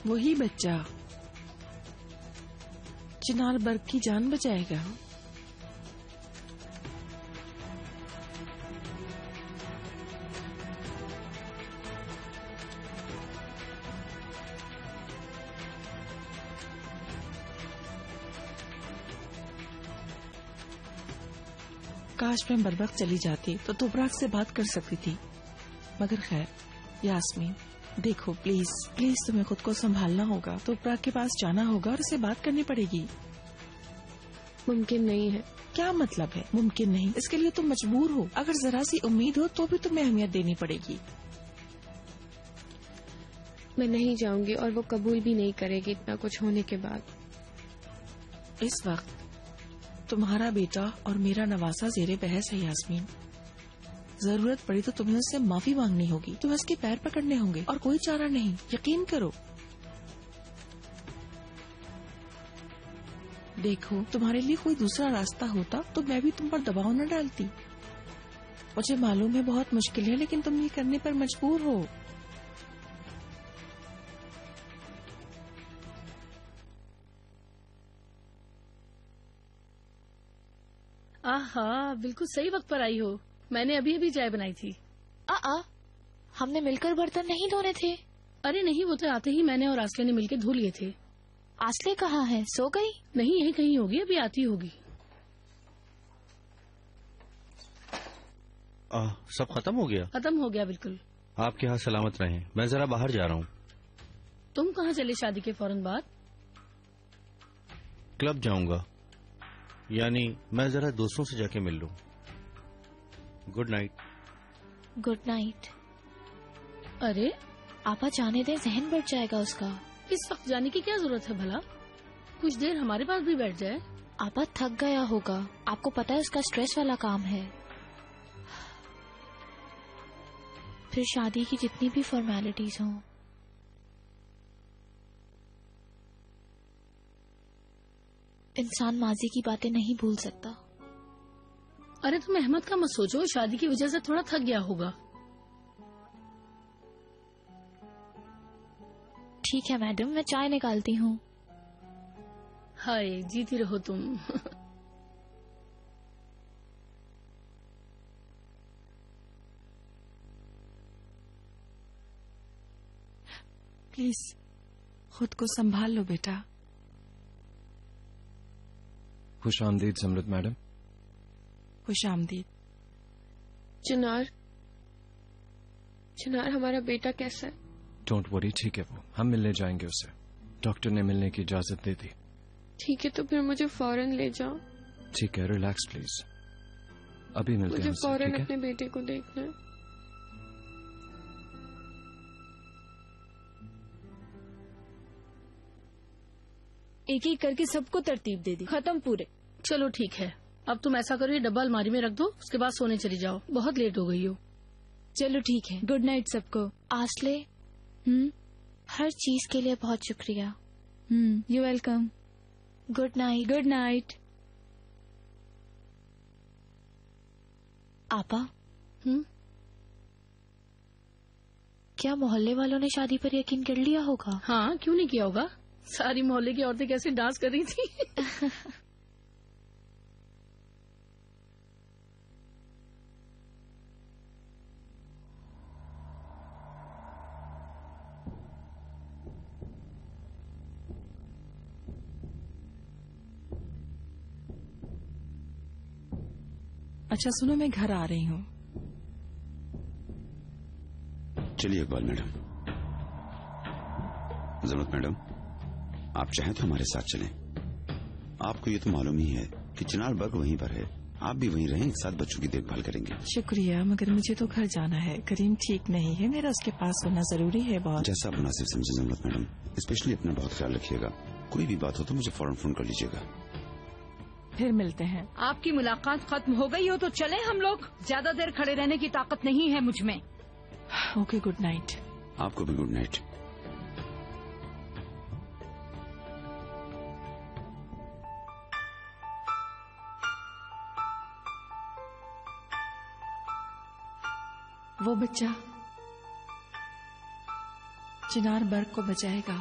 वही बच्चा चिनार बर्ग की जान बचाएगा। काश मैं बर वक्त चली जाती तो तुबराक से बात कर सकती थी, मगर खैर। यास्मीन देखो, प्लीज प्लीज तुम्हें खुद को संभालना होगा। तुबराक के पास जाना होगा और उसे बात करनी पड़ेगी। मुमकिन नहीं है। क्या मतलब है मुमकिन नहीं? इसके लिए तुम मजबूर हो। अगर जरा सी उम्मीद हो तो भी तुम्हें अहमियत देनी पड़ेगी। मैं नहीं जाऊंगी और वो कबूल भी नहीं करेगी इतना कुछ होने के बाद। इस वक्त तुम्हारा बेटा और मेरा नवासा ज़ेरे बहस है यास्मीन। जरूरत पड़ी तो तुम्हें उससे माफी मांगनी होगी, तुम्हें उसके पैर पकड़ने होंगे और कोई चारा नहीं, यकीन करो। देखो, तुम्हारे लिए कोई दूसरा रास्ता होता तो मैं भी तुम पर दबाव न डालती। मुझे मालूम है बहुत मुश्किल है, लेकिन तुम ये करने पर मजबूर हो। आहा, बिल्कुल सही वक्त पर आई हो। मैंने अभी अभी चाय बनाई थी। हमने मिलकर बर्तन नहीं धोने थे। अरे नहीं, वो तो आते ही मैंने और आसले ने मिलकर धो लिए थे। आसले कहाँ है? सो गई? नहीं, यही कहीं होगी, अभी आती होगी। सब खत्म हो गया? खत्म हो गया बिल्कुल। आपके यहाँ सलामत रहें। मैं जरा बाहर जा रहा हूँ। तुम कहाँ चले शादी के फौरन बाद? क्लब जाऊंगा, यानी मैं जरा दोस्तों से जाके मिल लूं। Good night. Good night. अरे आपा जाने दे, जहन बढ़ जाएगा उसका। इस वक्त जाने की क्या जरूरत है भला? कुछ देर हमारे पास भी बैठ जाए। आपा थक गया होगा, आपको पता है उसका स्ट्रेस वाला काम है। फिर शादी की जितनी भी फॉर्मेलिटीज हों, इंसान माजी की बातें नहीं भूल सकता। अरे तुम अहमद का मत सोचो, शादी की वजह से थोड़ा थक गया होगा। ठीक है मैडम, मैं चाय निकालती हूँ। हाय, जीती रहो तुम। प्लीज खुद को संभाल लो बेटा। खुश आमदीद जमरुद मैडम। खुश आमदीद। चिनार हमारा बेटा कैसा है? डोंट वरी, ठीक है, वो हम मिलने जाएंगे उससे। डॉक्टर ने मिलने की इजाजत दे दी। ठीक है, तो फिर मुझे फौरन ले जाओ। ठीक है, रिलैक्स प्लीज, अभी मिलते हैं। मुझे फौरन अपने बेटे को देखना है। एक एक करके सबको तरतीब दे दी, खत्म पूरे। चलो ठीक है, अब तुम ऐसा करो, ये डब्बा अलमारी में रख दो, उसके बाद सोने चली जाओ, बहुत लेट हो गई हो। चलो ठीक है, गुड नाइट सबको। आसले, हर चीज के लिए बहुत शुक्रिया। You welcome. Good night. Good night. आपा, क्या मोहल्ले वालों ने शादी पर यकीन कर लिया होगा? हाँ, क्यों नहीं किया होगा। सारी मोहल्ले की औरतें कैसे डांस कर रही थी। अच्छा सुनो, मैं घर आ रही हूँ। चलिए इकबाल मैडम। जरूरत मैडम, आप चाहें तो हमारे साथ चलें। आपको ये तो मालूम ही है कि चिनार बर्ग वहीं पर है, आप भी वहीं रहें, एक साथ बच्चों की देखभाल करेंगे। शुक्रिया, मगर मुझे तो घर जाना है। करीम ठीक नहीं है, मेरा उसके पास होना जरूरी है बहुत। जैसा आप मुनासिब समझे जरूरत मैडम, स्पेशली अपना बहुत ख्याल रखिएगा। कोई भी बात हो तो मुझे फौरन फोन कर लीजिएगा। फिर मिलते हैं। आपकी मुलाकात खत्म हो गई हो तो चले हम लोग, ज्यादा देर खड़े रहने की ताकत नहीं है मुझ में। Okay, good night. आपको भी गुड नाइट। वो बच्चा चिनार बर्ग को बचाएगा।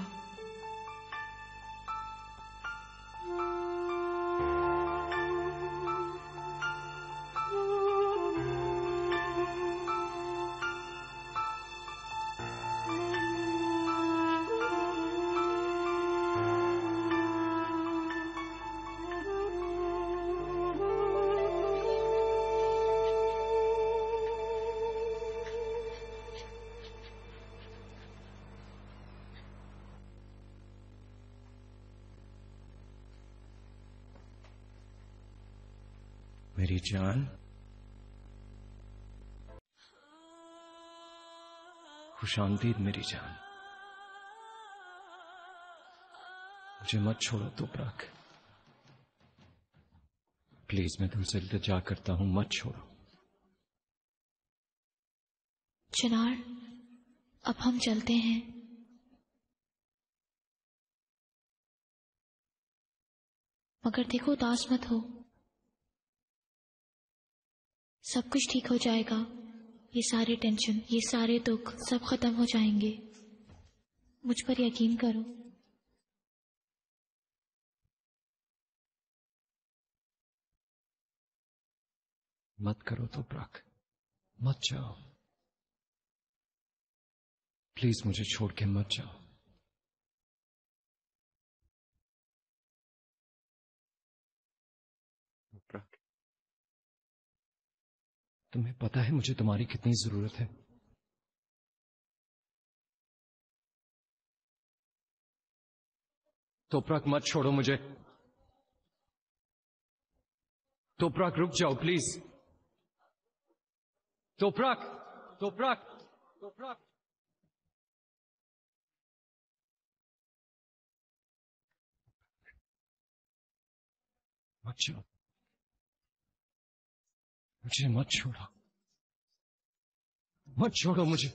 मेरी जान, खुशामदीद मेरी जान, मुझे मत छोड़ो तोपराक, प्लीज मैं तुमसे इल्तिजा करता हूं, मत छोड़ो। चिनार, अब हम चलते हैं। मगर देखो, उदास मत हो, सब कुछ ठीक हो जाएगा। ये सारे टेंशन, ये सारे दुख सब खत्म हो जाएंगे। मुझ पर यकीन करो। मत करो तोपराक, मत जाओ, प्लीज मुझे छोड़ के मत जाओ। तोपराक, तुम्हें पता है मुझे तुम्हारी कितनी जरूरत है। तोपराक मत छोड़ो मुझे। तोपराक रुक जाओ प्लीज। तोपराक, तोपराक, तोपराक। मत जाओ, मुझे मत छोड़ो, मत छोड़ो मुझे।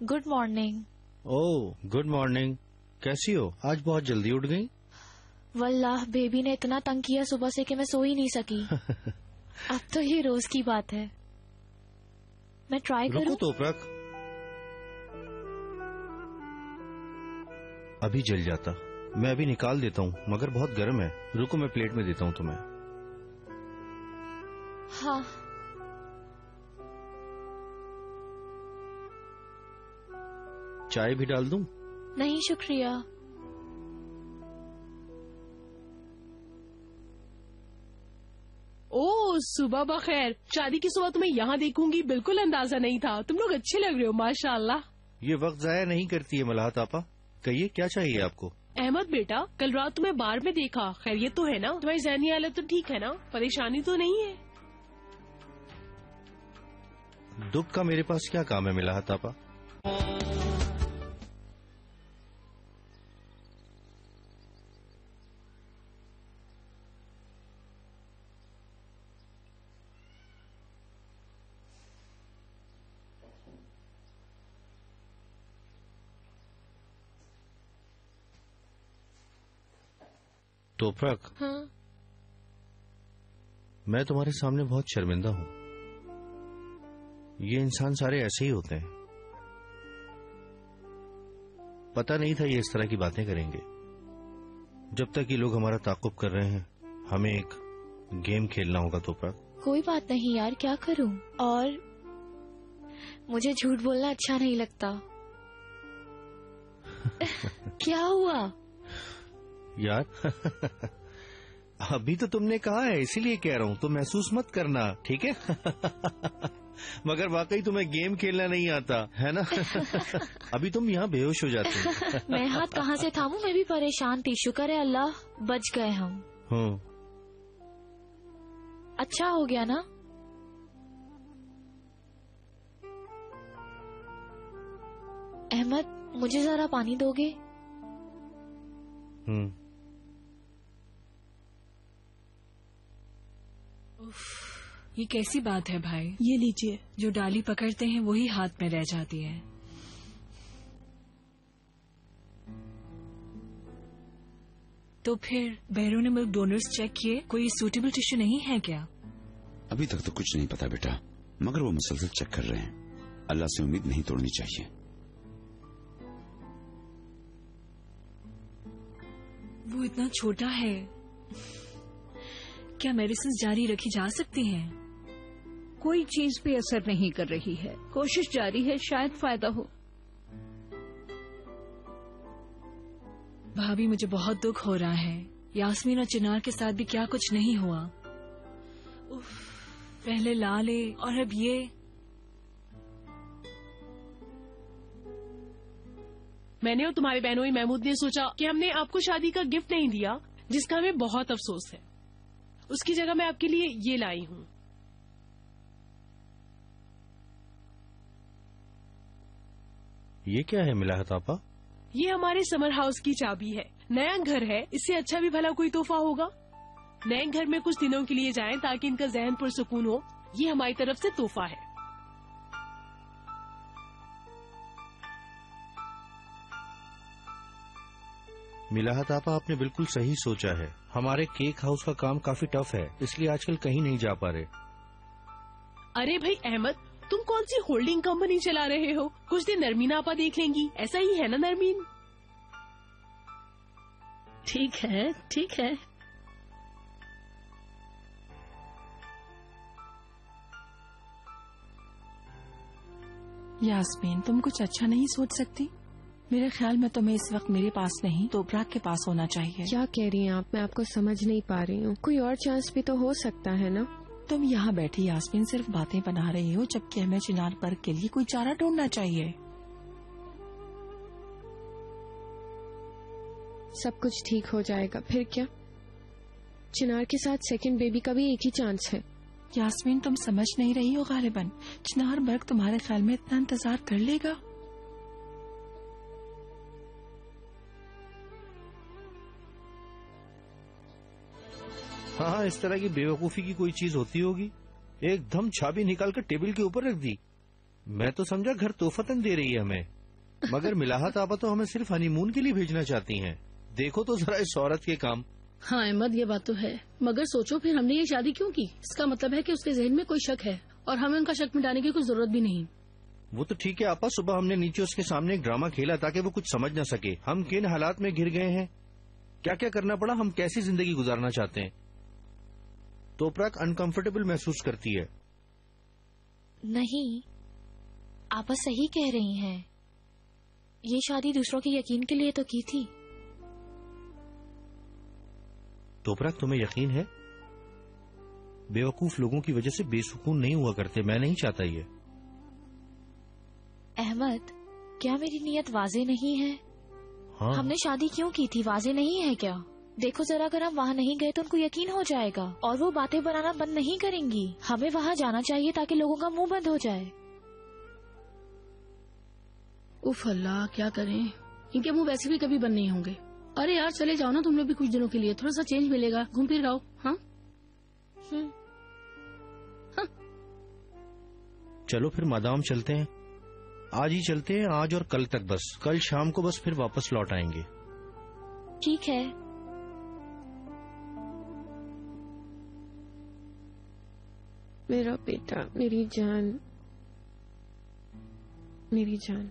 Good morning. Oh good morning, कैसी हो? आज बहुत जल्दी उठ गई। वल्लाह बेबी ने इतना तंग किया सुबह से कि मैं सो ही नहीं सकी। अब तो ये रोज की बात है। मैं ट्राई करूं? रुको तोपराक, अभी जल जाता। मैं अभी निकाल देता हूँ, मगर बहुत गर्म है। रुको मैं प्लेट में देता हूँ तुम्हें। हाँ। चाय भी डाल दूं? नहीं शुक्रिया। ओ सुबह बखैर। शादी की सुबह तुम्हें यहाँ देखूंगी बिल्कुल अंदाजा नहीं था। तुम लोग अच्छे लग रहे हो माशाल्लाह। ये वक्त जाया नहीं करती है मलाहत आपा। कहिए क्या चाहिए आपको? अहमद बेटा, कल रात तुम्हें बार में देखा, खैरियत तो है ना? तुम्हारी ज़हनी हालत तो ठीक है ना? परेशानी तो नहीं है? दुख का मेरे पास क्या काम है मलाहत आपा? तोपराक, हाँ। मैं तुम्हारे सामने बहुत शर्मिंदा हूँ। ये इंसान सारे ऐसे ही होते हैं। पता नहीं था ये इस तरह की बातें करेंगे। जब तक ये लोग हमारा ताकुब कर रहे हैं, हमें एक गेम खेलना होगा तोपराक। कोई बात नहीं यार, क्या करूं? और मुझे झूठ बोलना अच्छा नहीं लगता। क्या हुआ? यार अभी तो तुमने कहा है, इसीलिए कह रहा हूँ, तो महसूस मत करना, ठीक है? मगर वाकई तुम्हें गेम खेलना नहीं आता है ना? अभी तुम यहाँ बेहोश हो जाते हो। मैं हाथ कहाँ से थामूं? मैं भी परेशान थी। शुक्र है अल्लाह बच गए हम। अच्छा हो गया ना? अहमद, मुझे जरा पानी दोगे? ये कैसी बात है भाई? ये लीजिए। जो डाली पकड़ते हैं वही हाथ में रह जाती है। तो फिर बैरों ने मिल्क डोनर्स चेक किए, कोई सूटेबल टिश्यू नहीं है क्या? अभी तक तो कुछ नहीं पता बेटा, मगर वो मुसलसल चेक कर रहे हैं। अल्लाह से उम्मीद नहीं तोड़नी चाहिए। वो इतना छोटा है, क्या मेडिसिन जारी रखी जा सकती हैं? कोई चीज पे असर नहीं कर रही है, कोशिश जारी है, शायद फायदा हो। भाभी मुझे बहुत दुख हो रहा है। यास्मीन और चिनार के साथ भी क्या कुछ नहीं हुआ। उफ, पहले लाले और अब ये। मैंने और तुम्हारे बहनोई महमूद ने सोचा कि हमने आपको शादी का गिफ्ट नहीं दिया, जिसका हमें बहुत अफसोस है। उसकी जगह मैं आपके लिए ये लाई हूँ। ये क्या है मिलाहत आपा? ये हमारे समर हाउस की चाबी है। नया घर है, इससे अच्छा भी भला कोई तोहफा होगा। नए घर में कुछ दिनों के लिए जाएं ताकि इनका जहन पुरसुकून हो। ये हमारी तरफ से तोहफा है। मिलाहत आपा, आपने बिल्कुल सही सोचा है। हमारे केक हाउस का काम काफी टफ है, इसलिए आजकल कहीं नहीं जा पा रहे। अरे भाई अहमद, तुम कौन सी होल्डिंग कंपनी चला रहे हो? कुछ दिन नरमीन आपा देख लेंगी, ऐसा ही है ना नरमीन? ठीक है, ठीक है। यास्मीन, तुम कुछ अच्छा नहीं सोच सकती? मेरे ख्याल में तुम्हें इस वक्त मेरे पास नहीं तोपराग के पास होना चाहिए। क्या कह रही हैं आप? मैं आपको समझ नहीं पा रही हूँ। कोई और चांस भी तो हो सकता है ना? तुम यहाँ बैठी यास्मीन सिर्फ बातें बना रही हो, जबकि हमें चिनार पर्क के लिए कोई चारा ढूंढना चाहिए। सब कुछ ठीक हो जाएगा। फिर क्या? चिनार के साथ सेकंड बेबी का भी एक ही चांस है। यास्मीन, तुम समझ नहीं रही हो गालिबन। चिनार पर्क तुम्हारे ख्याल में इतना इंतजार कर लेगा? हाँ, इस तरह की बेवकूफी की कोई चीज होती होगी। एकदम चाबी निकाल कर टेबल के ऊपर रख दी। मैं तो समझा घर तोहफतन दे रही है हमें, मगर मिलाहत आपा तो हमें सिर्फ हनीमून के लिए भेजना चाहती हैं। देखो तो जरा इस औरत के काम। हाँ अहमद, ये बात तो है, मगर सोचो फिर हमने ये शादी क्यों की? इसका मतलब है कि उसके जहन में कोई शक है और हमें उनका शक मिटाने की कोई जरूरत भी नहीं। वो तो ठीक है आपा, सुबह हमने नीचे उसके सामने एक ड्रामा खेला ताकि वो कुछ समझ न सके हम किन हालात में घिर गए हैं, क्या क्या करना पड़ा, हम कैसी जिंदगी गुजारना चाहते हैं। तोपराग अनकंफर्टेबल महसूस करती है। नहीं, आप सही कह रही हैं। ये शादी दूसरों के यकीन के लिए तो की थी। तोपराग, तुम्हें यकीन है? बेवकूफ लोगों की वजह से बेसुकून नहीं हुआ करते। मैं नहीं चाहता ये। अहमद, क्या मेरी नीयत वाजे नहीं है? हाँ। हमने शादी क्यों की थी, वाजे नहीं है क्या? देखो जरा, अगर हम वहाँ नहीं गए तो उनको यकीन हो जाएगा और वो बातें बनाना बंद नहीं करेंगी। हमें वहाँ जाना चाहिए ताकि लोगों का मुंह बंद हो जाए। उफ अल्लाह, क्या करें? इनके मुंह वैसे भी कभी बंद नहीं होंगे। अरे यार चले जाओ ना तुम लोग भी कुछ दिनों के लिए, थोड़ा सा चेंज मिलेगा, घूम फिर आओ। हाँ चलो फिर मादाम चलते हैं। आज ही चलते हैं, आज और कल तक बस। कल शाम को बस फिर वापस लौट आएंगे। ठीक है। मेरा बेटा, मेरी जान, मेरी जान,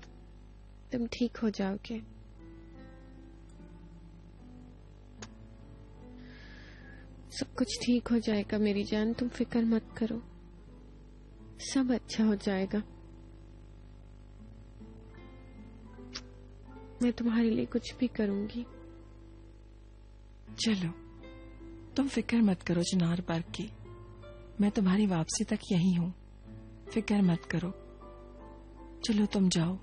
तुम ठीक हो जाओगे। सब कुछ ठीक हो जाएगा मेरी जान, तुम फिक्र मत करो, सब अच्छा हो जाएगा। मैं तुम्हारे लिए कुछ भी करूंगी। चलो, तुम फिक्र मत करो चिनार पर्क की। मैं तुम्हारी वापसी तक यही हूँ, फिक्र मत करो। चलो तुम जाओ।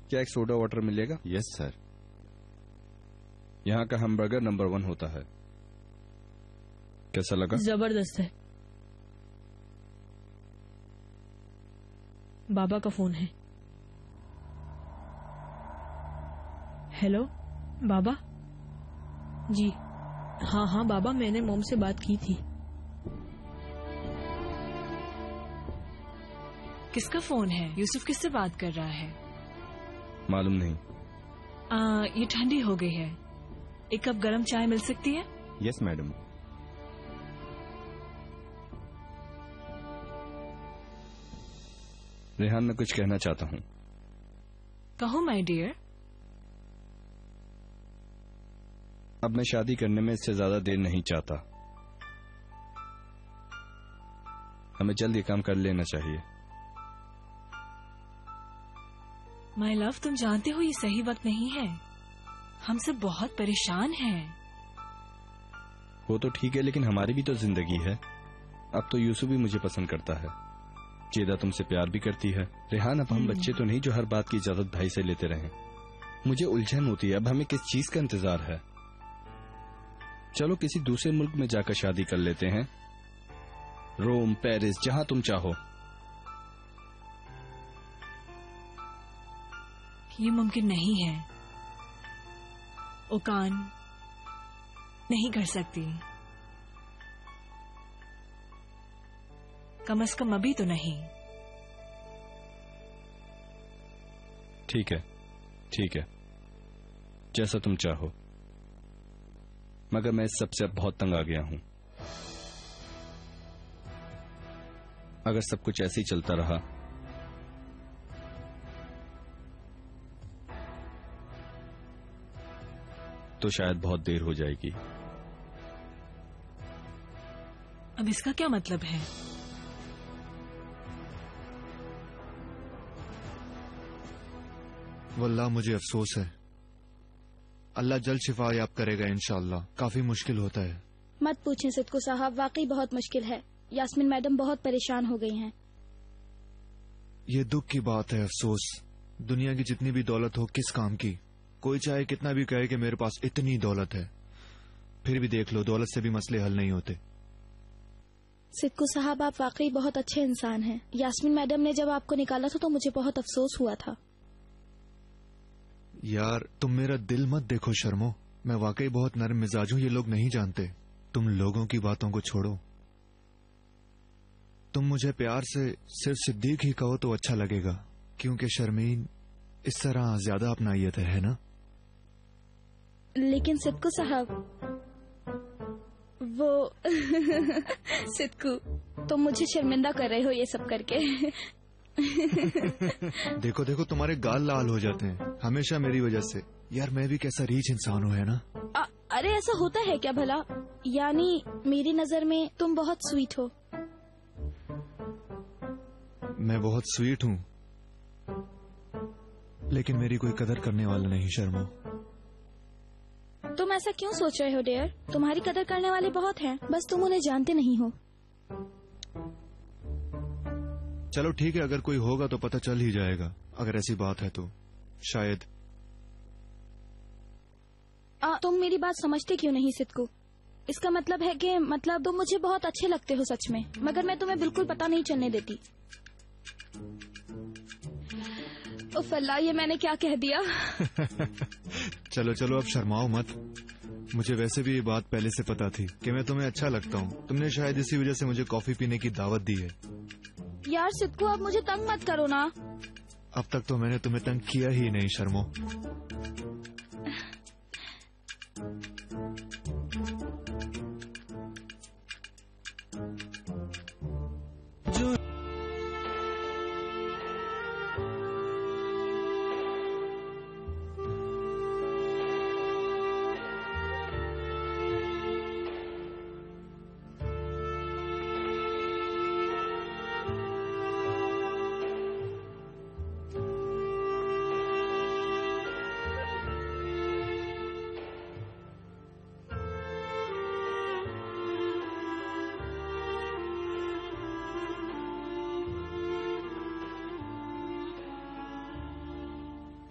क्या एक सोडा वाटर मिलेगा? Yes sir. यहाँ का हैमबर्गर नंबर 1 होता है। कैसा लगा? जबरदस्त है। बाबा का फोन है। हेलो बाबा जी। हाँ बाबा, मैंने मॉम से बात की थी। किसका फोन है? यूसुफ किससे बात कर रहा है? मालूम नहीं। ये ठंडी हो गई है, एक कप गरम चाय मिल सकती है? Yes madam. रेहान, मैं कुछ कहना चाहता हूँ। कहो माय डियर। अब मैं शादी करने में इससे ज्यादा देर नहीं चाहता। हमें जल्द ये काम कर लेना चाहिए। माय लव, तुम जानते हो ये सही वक्त नहीं है। हम सब बहुत परेशान हैं। वो तो ठीक है, लेकिन हमारी भी तो जिंदगी है। अब तो यूसुफ भी मुझे पसंद करता है, जेदा तुमसे प्यार भी करती है। रेहान, अब हम बच्चे तो नहीं जो हर बात की इजाजत भाई से लेते रहें। मुझे उलझन होती है, अब हमें किस चीज का इंतजार है? चलो किसी दूसरे मुल्क में जाकर शादी कर लेते हैं, रोम, पेरिस, जहां तुम चाहो। ये मुमकिन नहीं है। ओकान नहीं कर सकती, कम से कम अभी तो नहीं। ठीक है, जैसा तुम चाहो, मगर मैं इस सबसे अब बहुत तंग आ गया हूं। अगर सब कुछ ऐसे ही चलता रहा तो शायद बहुत देर हो जाएगी। अब इसका क्या मतलब है? वल्लाह मुझे अफसोस है। अल्लाह जल्द शिफा याब करेगा इंशाअल्लाह। काफी मुश्किल होता है। मत पूछें सिद्दू साहब, वाकई बहुत मुश्किल है। यास्मीन मैडम बहुत परेशान हो गई हैं। ये दुख की बात है। अफसोस, दुनिया की जितनी भी दौलत हो किस काम की। कोई चाहे कितना भी कहे कि मेरे पास इतनी दौलत है, फिर भी देख लो दौलत से भी मसले हल नहीं होते। सिद्दू साहब, आप वाकई बहुत अच्छे इंसान हैं। यास्मीन मैडम ने जब आपको निकाला था तो मुझे बहुत अफसोस हुआ था। यार तुम मेरा दिल मत देखो शर्मो, मैं वाकई बहुत नरम मिजाज हूँ, ये लोग नहीं जानते। तुम लोगों की बातों को छोड़ो। तुम मुझे प्यार से सिर्फ सिद्दीक ही कहो तो अच्छा लगेगा, क्योंकि शर्मीन इस तरह ज्यादा अपनाइयत है ना। लेकिन सिद्दू साहब, वो सिद्दू, तुम मुझे शर्मिंदा कर रहे हो ये सब करके। देखो देखो, तुम्हारे गाल लाल हो जाते हैं हमेशा मेरी वजह से। यार मैं भी कैसा रीच इंसान हूँ, है ना। अरे ऐसा होता है क्या भला? यानी मेरी नजर में तुम बहुत स्वीट हो। मैं बहुत स्वीट हूँ, लेकिन मेरी कोई कदर करने वाला नहीं शर्मो। तुम ऐसा क्यों सोच रहे हो डियर? तुम्हारी कदर करने वाले बहुत हैं, बस तुम उन्हें जानते नहीं हो। चलो ठीक है, अगर कोई होगा तो पता चल ही जाएगा। अगर ऐसी बात है तो शायद। तुम मेरी बात समझते क्यों नहीं सिद्दू? इसका मतलब है कि तुम मुझे बहुत अच्छे लगते हो सच में, मगर मैं तुम्हें बिल्कुल पता नहीं चलने देती। उफ अल्लाह, ये मैंने क्या कह दिया। चलो चलो अब शर्माओ मत। मुझे वैसे भी ये बात पहले से पता थी कि मैं तुम्हें अच्छा लगता हूँ। तुमने शायद इसी वजह से मुझे कॉफी पीने की दावत दी है। यार सिद्दू, अब मुझे तंग मत करो ना। अब तक तो मैंने तुम्हें तंग किया ही नहीं शर्मो।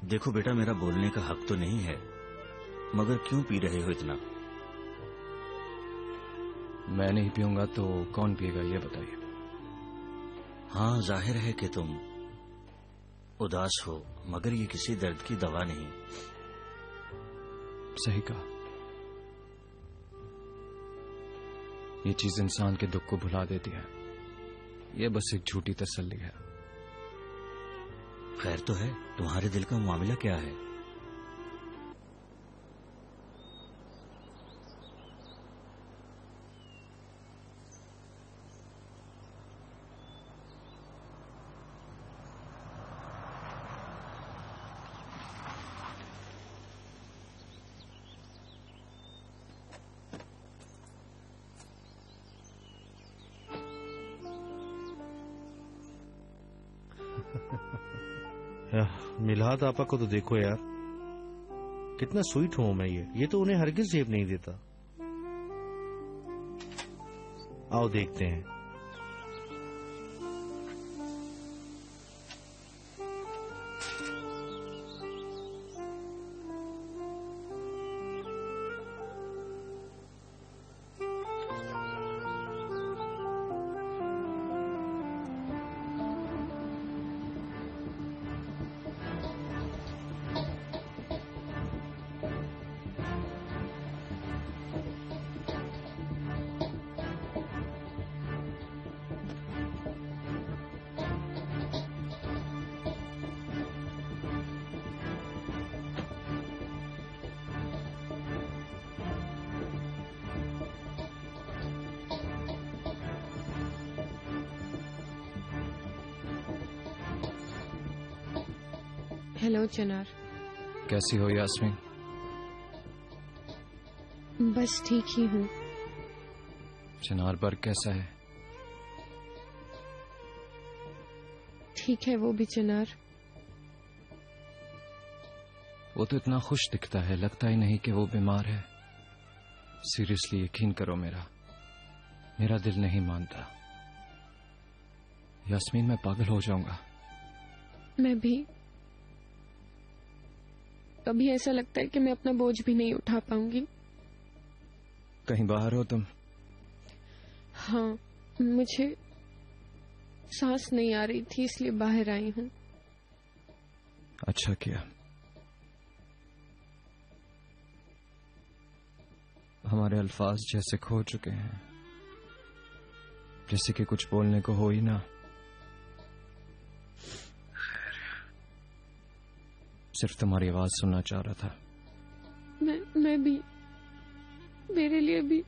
देखो बेटा, मेरा बोलने का हक तो नहीं है, मगर क्यों पी रहे हो इतना? मैं नहीं पीऊंगा तो कौन पिएगा ये बताइए। हाँ, जाहिर है कि तुम उदास हो, मगर ये किसी दर्द की दवा नहीं। सही कहा। ये चीज इंसान के दुख को भुला देती है। ये बस एक झूठी तसल्ली है। खैर तो है, तुम्हारे दिल का मामला क्या है? मिलाद आपा को तो देखो यार, कितना स्वीट हूं मैं। ये तो उन्हें हरगिज जेब नहीं देता। आओ देखते हैं। हेलो चिनार। कैसी हो यास्मीन? बस ठीक ही हूँ। चिनार बर्ग कैसा है? ठीक है वो भी चिनार। वो तो इतना खुश दिखता है, लगता ही नहीं कि वो बीमार है। सीरियसली यकीन करो, मेरा दिल नहीं मानता। यास्मीन मैं पागल हो जाऊंगा। मैं भी। कभी ऐसा लगता है कि मैं अपना बोझ भी नहीं उठा पाऊंगी। कहीं बाहर हो तुम? हाँ, मुझे सांस नहीं आ रही थी इसलिए बाहर आई हूँ। अच्छा किया। हमारे अल्फाज जैसे खो चुके हैं, जैसे कि कुछ बोलने को हो ही ना। सिर्फ तुम्हारी आवाज सुनना चाह रहा था। मैं भी, मेरे लिए भी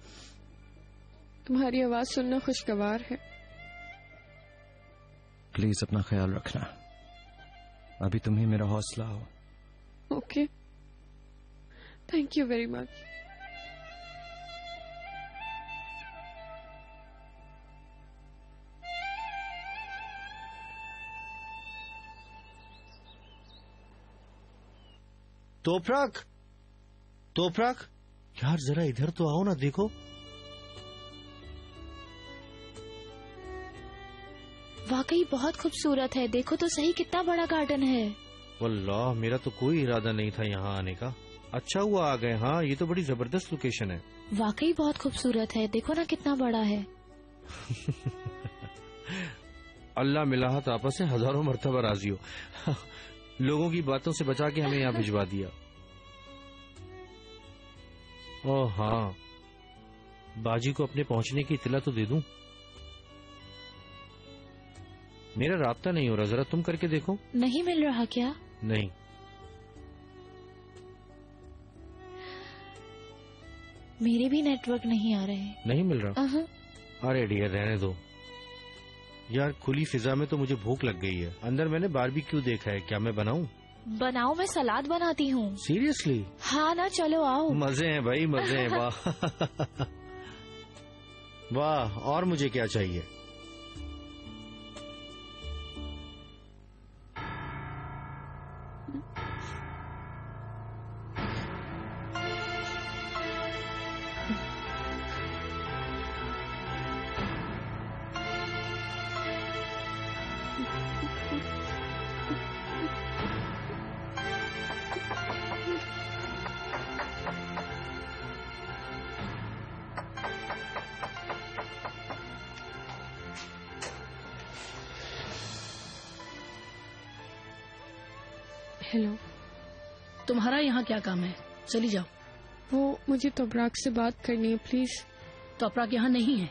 तुम्हारी आवाज सुनना खुशगवार है। प्लीज अपना ख्याल रखना। अभी तुम ही मेरा हौसला हो। Okay, thank you very much. Toprak यार जरा इधर तो आओ ना, देखो। वाकई बहुत खूबसूरत है, देखो तो सही कितना बड़ा गार्डन है। वल्लाह मेरा तो कोई इरादा नहीं था यहाँ आने का। अच्छा हुआ आ गए। हाँ, ये तो बड़ी जबरदस्त लोकेशन है। वाकई बहुत खूबसूरत है, देखो ना कितना बड़ा है। अल्लाह मिलाहत आपस से हजारों मर्तबा राजी हो। लोगों की बातों से बचा के हमें यहाँ भिजवा दिया। ओह हाँ, बाजी को अपने पहुंचने की इत्तला तो दे दूं। मेरा राब्ता नहीं हो रहा, जरा तुम करके देखो। नहीं मिल रहा क्या? नहीं। मेरे भी नेटवर्क नहीं आ रहे। नहीं मिल रहा? अरे डियर रहने दो यार, खुली फिजा में तो मुझे भूख लग गई है। अंदर मैंने बारबेक्यू देखा है, क्या मैं बनाऊं? बनाओ, मैं सलाद बनाती हूँ। सीरियसली? हाँ ना, चलो आओ। मजे हैं भाई, मजे हैं। वाह वाह, और मुझे क्या चाहिए? हेलो। तुम्हारा यहाँ क्या काम है? चली जाओ। वो मुझे तोबराक से बात करनी है प्लीज। तोबराक यहाँ नहीं है।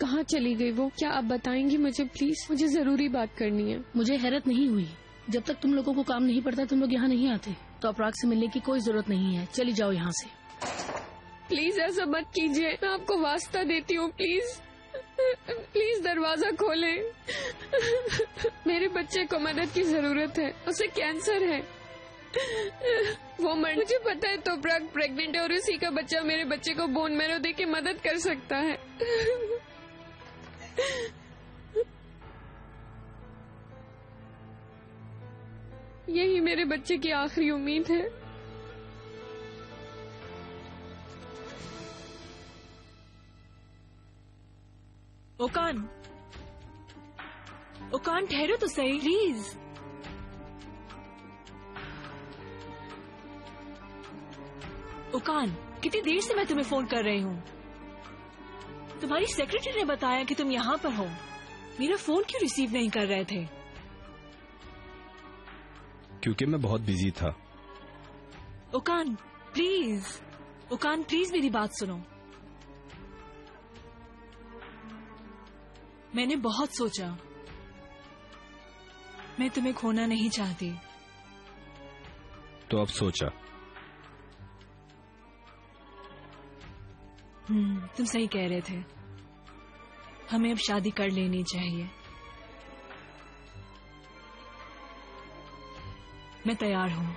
कहाँ चली गई वो? क्या आप बताएंगी मुझे प्लीज? मुझे जरूरी बात करनी है। मुझे हैरत नहीं हुई, जब तक तुम लोगों को काम नहीं पड़ता तुम लोग यहाँ नहीं आते। तोबराक से मिलने की कोई जरूरत नहीं है, चली जाओ यहाँ से। प्लीज ऐसा मत कीजिए, मैं आपको वास्ता देती हूँ, प्लीज प्लीज दरवाजा खोलें। मेरे बच्चे को मदद की जरूरत है, उसे कैंसर है। वो मुझे पता है तोबराक प्रेग्नेंट है और उसी का बच्चा मेरे बच्चे को बोन मैरो दे के मदद कर सकता है। यही मेरे बच्चे की आखिरी उम्मीद है। ओकान, ओकान ठहरो तो सही प्लीज। ओकान, कितनी देर से मैं तुम्हें फोन कर रही हूँ। तुम्हारी सेक्रेटरी ने बताया कि तुम यहाँ पर हो। मेरा फोन क्यों रिसीव नहीं कर रहे थे? क्योंकि मैं बहुत बिजी था। ओकान प्लीज, ओकान प्लीज मेरी बात सुनो। मैंने बहुत सोचा, मैं तुम्हें खोना नहीं चाहती। तो अब सोचा? तुम सही कह रहे थे, हमें अब शादी कर लेनी चाहिए। मैं तैयार हूँ।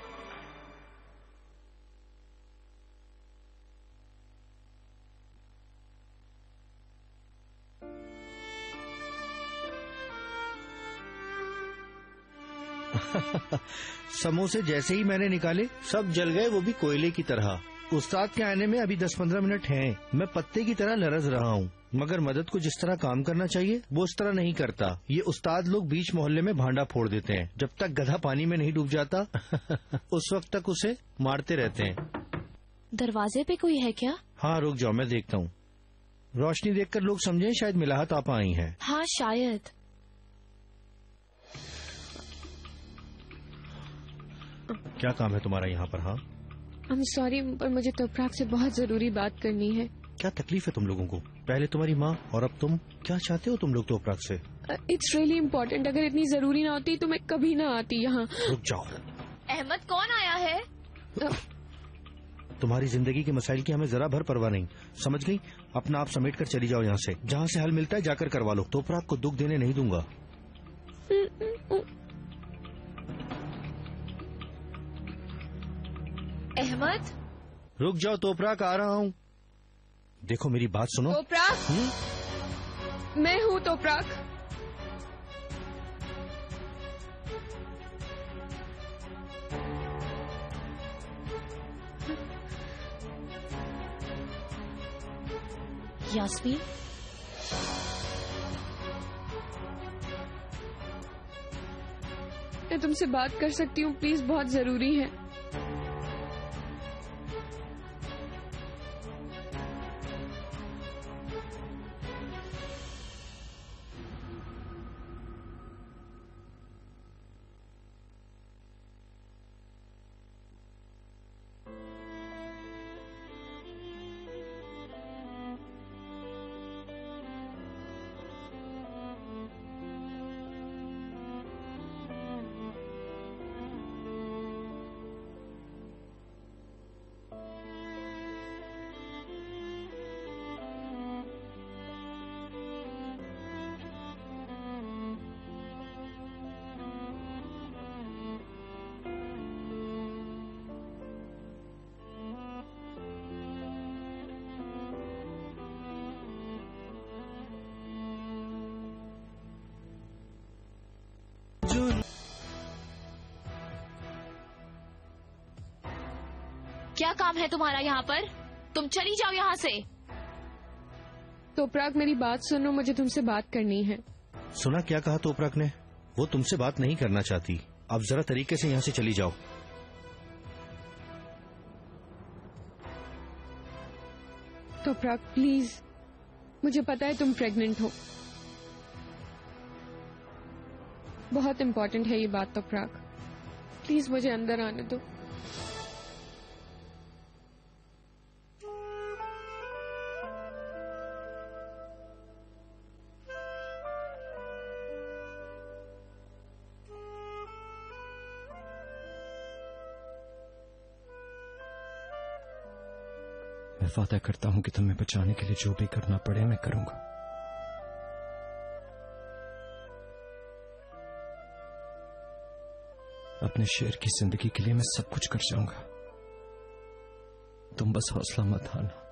समोसे जैसे ही मैंने निकाले सब जल गए, वो भी कोयले की तरह। उस्ताद के आने में अभी 10-15 मिनट हैं। मैं पत्ते की तरह लरज रहा हूँ, मगर मदद को जिस तरह काम करना चाहिए वो उस तरह नहीं करता। ये उस्ताद लोग बीच मोहल्ले में भांडा फोड़ देते हैं। जब तक गधा पानी में नहीं डूब जाता उस वक्त तक उसे मारते रहते हैं। दरवाजे पे कोई है क्या? हाँ रुक जाओ, मैं देखता हूँ। रोशनी देखकर लोग समझे शायद मिलाहत आपा आई हैं। हाँ शायद। क्या काम है तुम्हारा यहाँ पर? हाँ I'm sorry, पर मुझे तोबराक से बहुत जरूरी बात करनी है। क्या तकलीफ है तुम लोगों को? पहले तुम्हारी माँ और अब तुम। क्या चाहते हो तुम लोग तोबराक से? It's really important. अगर इतनी जरूरी ना होती तो मैं कभी ना आती यहाँ। रुक जाओ। अहमद कौन आया है? तुम्हारी जिंदगी के मसाइल की हमें जरा भर परवाह नहीं, समझ गई? अपना आप समेट कर चली जाओ यहाँ से। जहाँ से हल मिलता है जाकर करवा लो। तोबराक को दुख देने नहीं दूंगा। अहमद रुक जाओ, तोबराक आ रहा हूँ। देखो मेरी बात सुनो। तोबराक, मैं हूँ तोबराक। यास्मीन, मैं तुमसे बात कर सकती हूँ प्लीज? बहुत जरूरी है। क्या काम है तुम्हारा यहाँ पर? तुम चली जाओ यहाँ से। तोबराक मेरी बात सुनो, मुझे तुमसे बात करनी है। सुना क्या कहा तोबराक ने? वो तुमसे बात नहीं करना चाहती। अब जरा तरीके से यहाँ से चली जाओ। तोबराक प्लीज, मुझे पता है तुम प्रेग्नेंट हो। बहुत इम्पोर्टेंट है ये बात तोबराक। प्लीज मुझे अंदर आने दो। मैं वादा करता हूं कि तुम्हें बचाने के लिए जो भी करना पड़े मैं करूंगा। अपने शेर की जिंदगी के लिए मैं सब कुछ कर जाऊंगा। तुम बस हौसला मत हारना।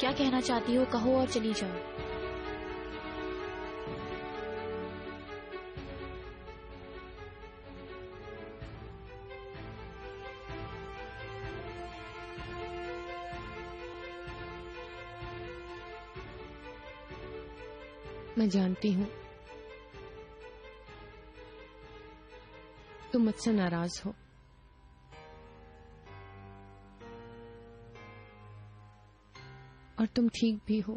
क्या कहना चाहती हो कहो और चली जाओ। मैं जानती हूँ तुम मुझसे नाराज हो, और तुम ठीक भी हो।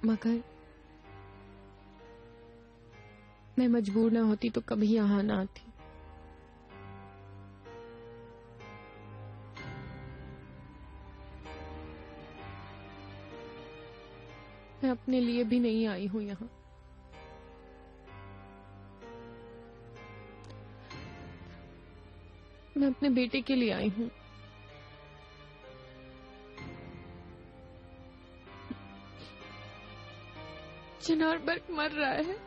मगर मैं मजबूर ना होती तो कभी यहां ना आती। मैं अपने लिए भी नहीं आई हूं यहां। मैं अपने बेटे के लिए आई हूं। चिनार बर्क मर रहा है।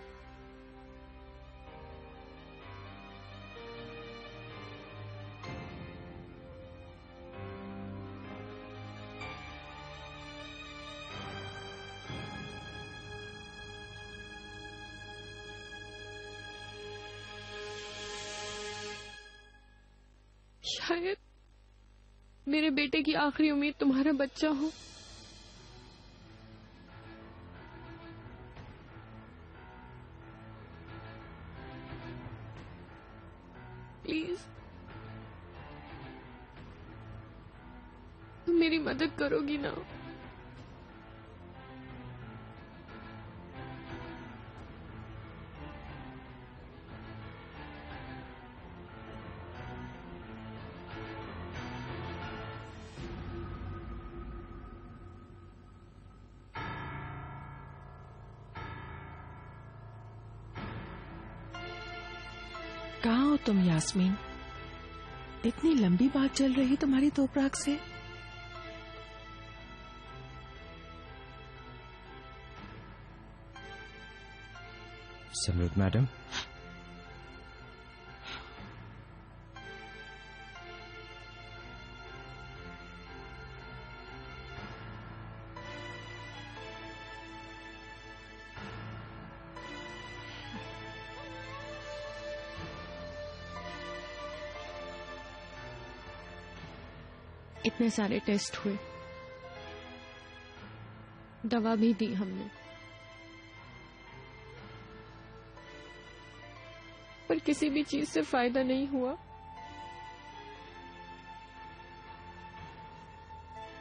शायद मेरे बेटे की आखिरी उम्मीद तुम्हारा बच्चा हो। प्लीज तुम मेरी मदद करोगी ना? कहाँ हो तुम यास्मीन? इतनी लंबी बात चल रही तुम्हारी तोपराग से। समृद्ध मैडम, इतने सारे टेस्ट हुए, दवा भी दी हमने, पर किसी भी चीज से फायदा नहीं हुआ।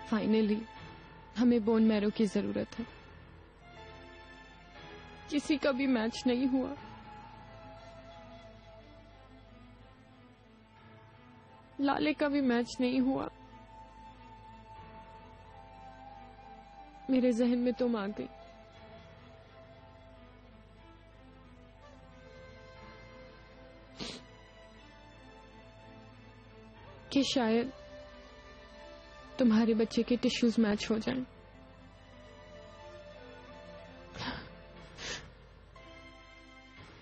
फाइनली हमें बोन मैरो की जरूरत है। किसी का भी मैच नहीं हुआ। लाले का भी मैच नहीं हुआ। मेरे जहन में तुम आ गई। कि शायद तुम्हारे बच्चे के टिश्यूज मैच हो जाएं।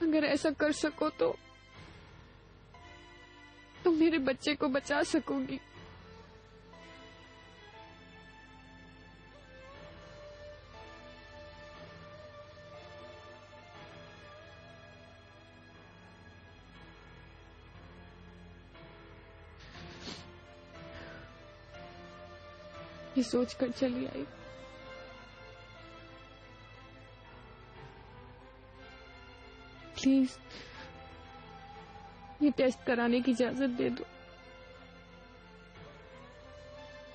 अगर ऐसा कर सको तो तुम मेरे बच्चे को बचा सकोगी। ये सोचकर चली आई। प्लीज ये टेस्ट कराने की इजाजत दे दो।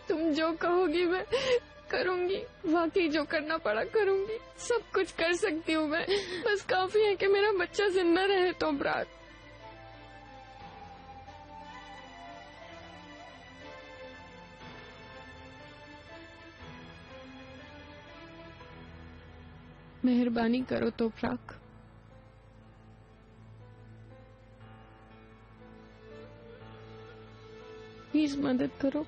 तुम जो कहोगी मैं करूंगी, वाकई जो करना पड़ा करूंगी। सब कुछ कर सकती हूँ मैं, बस काफी है कि मेरा बच्चा जिंदा रहे। तो ब्रात मेहरबानी करो तो प्राक। प्लीज मदद करो।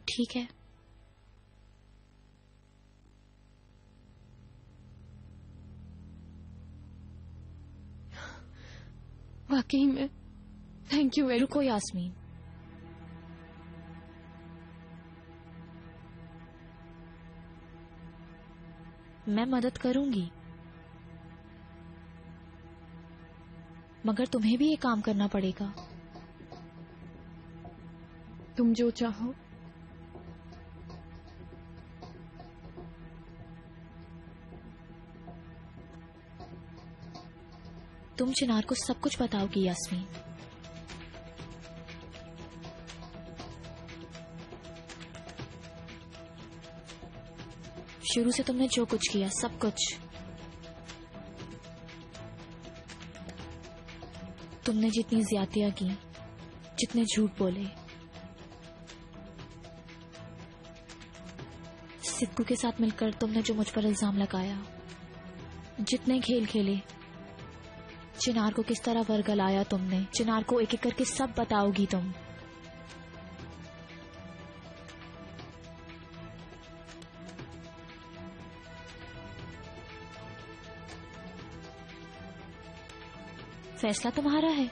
ठीक है। वाकई में थैंक यू। रुको यास्मीन, मैं मदद करूंगी, मगर तुम्हें भी ये काम करना पड़ेगा। तुम जो चाहो। तुम चिनार को सब कुछ बताओगी यास्मीन। शुरू से तुमने जो कुछ किया सब कुछ। तुमने जितनी ज्यादतियां की, जितने झूठ बोले, सिद्धू के साथ मिलकर तुमने जो मुझ पर इल्जाम लगाया, जितने खेल खेले, चिनार को किस तरह वर्गलाया तुमने, चिनार को एक एक करके सब बताओगी तुम। फैसला तुम्हारा है।